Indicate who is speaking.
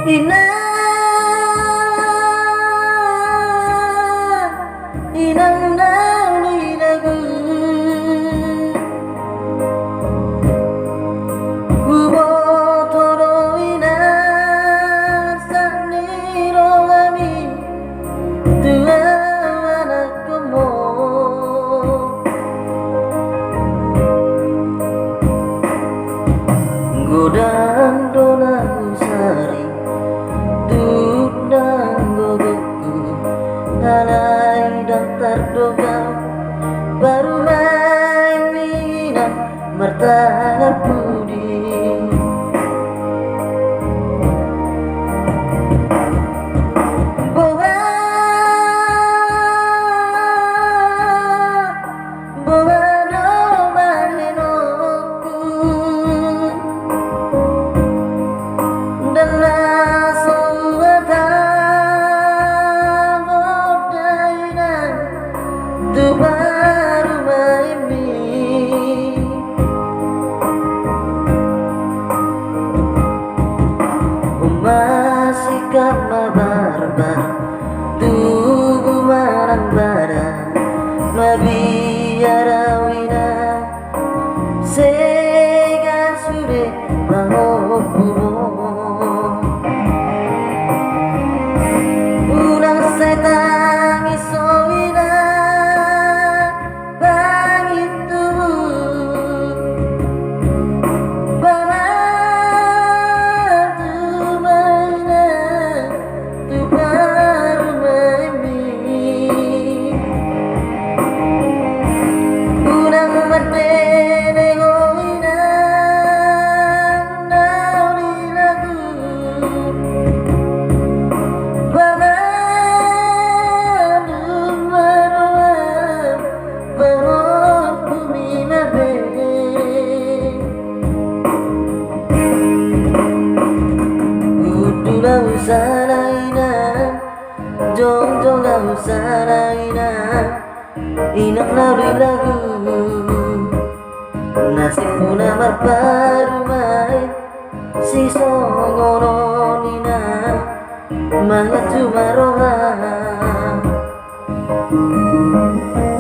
Speaker 1: Ina inang nauli lagu Ubo toro ina saniro kami Tua anak komo Godang dona usari Dudang gogoku Halai daftar doga Baru main minat Martangan Pudi Boba Boba no mahenoku Dan langsung Terbaru maimi Masih kama barbar Tubuh marang badan Mabiara wina Sega sude mahokumo Ulang setan isoina Gak usah laina, jong gak usah laina Inak nauri lagu Nasib puna marparu mai Si songono nina Mangat cuma roha